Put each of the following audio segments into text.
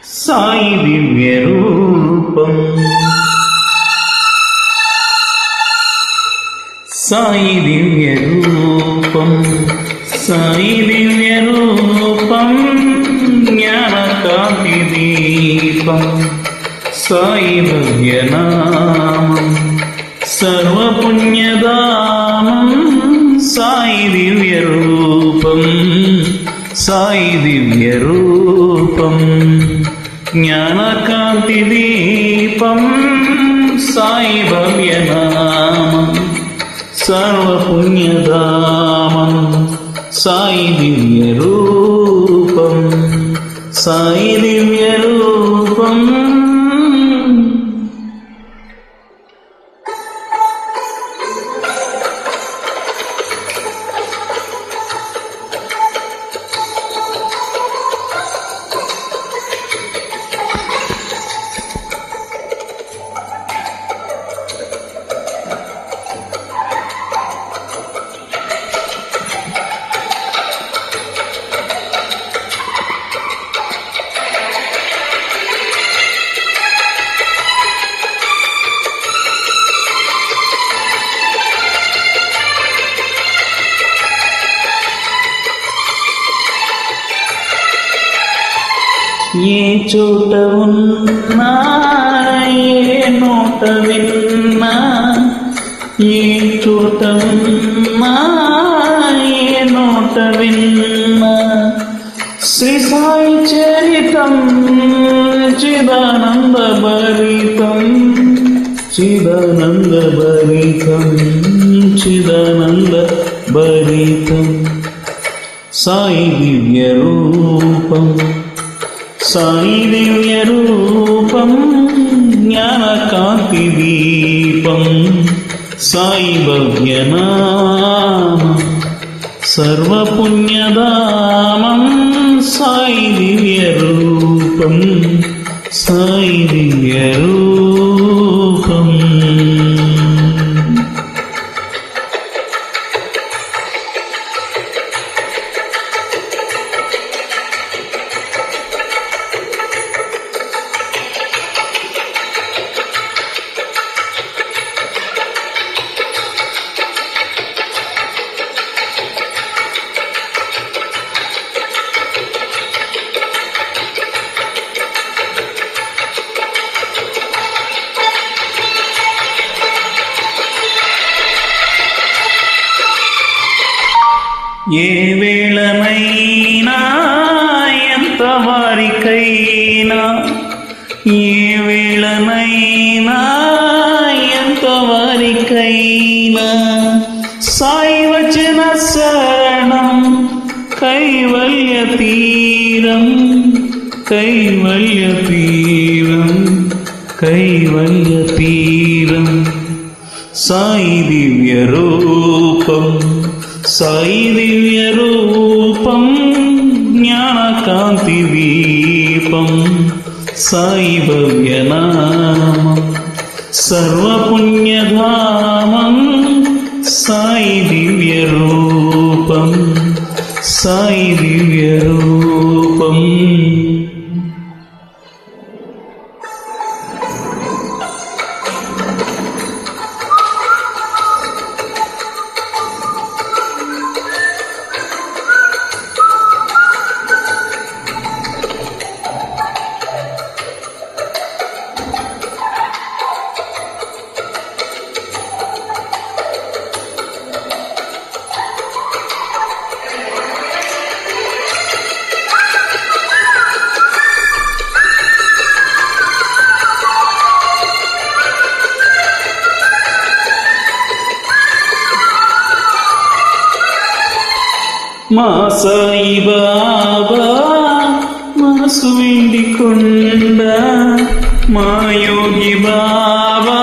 సాయి దివ్య రూపం సాయి దివ్య రూపం సాయి దివ్య రూపం జ్ఞానకాంతి దీపం సాయి భవ్యనామం సర్వపుణ్యదానం సాయి దివ్య రూపం సాయి దివ్య రూపం జ్ఞానకాంతి దీపం సాయి భవ్యనామం సర్వపుణ్యధామం సాయి దివ్య రూపం సాయి దివ్య రూపం. ఏ చోట ఉన్నా ఏ నోట విన్నా ఏ చోట ఉన్నా ఏ నోట విన్నా శ్రీ సాయి చరితం చిదానంద భరితం చిదానంద భరితం చిదానంద భరితం సాయి దివ్య రూపం సాయి దివ్య రూపం జ్ఞానకాంతి దీపం సాయి భవ్యనామం సర్వపుణ్యధామం సాయి దివ్య రూపం సాయి దివ్య రూపం. ఏ వేళనైనా ఎంత వారికైనా ఏ వేళనైనా ఎంత వారికైనా సాయి వచన శరణం కైవల్య తీరం కైవల్య తీరం కైవల్య తీరం సాయి దివ్య రూపం సాయి దివ్య రూపం జ్ఞానకాంతి దీపం సాయి భవ్యనామం సర్వపుణ్యధామం సాయి దివ్య రూపం సాయి దివ్య రూపం. మా సాయి బాబా మనసు వెండి కొండ మా యోగి బాబా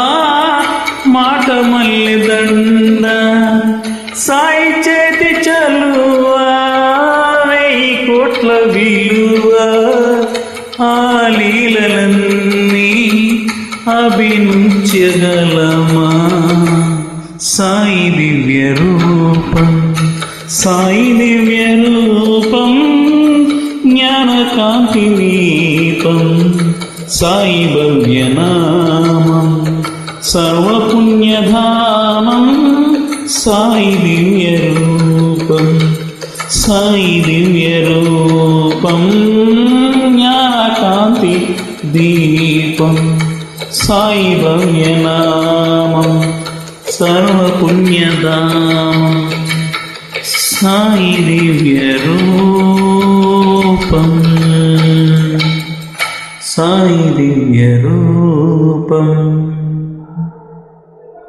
మాట మల్లె దండ సాయి చేతి చలువ 1000 కోట్ల విలువ ఆ లీలలన్నీ అభినుంచగలమా సాయి దివ్య రూపం సాయి దివ్య రూపం జ్ఞానకాంతి దీపం సాయి భవ్యనామం సర్వపుణ్యధామం సాయి దివ్యరూపం సాయి దివ్యరూపం జ్ఞానకాంతి దీపం సాయి భవ్యనామం సర్వపుణ్యధామం సాయి దివ్యరూపం సాయి దివ్యరూపం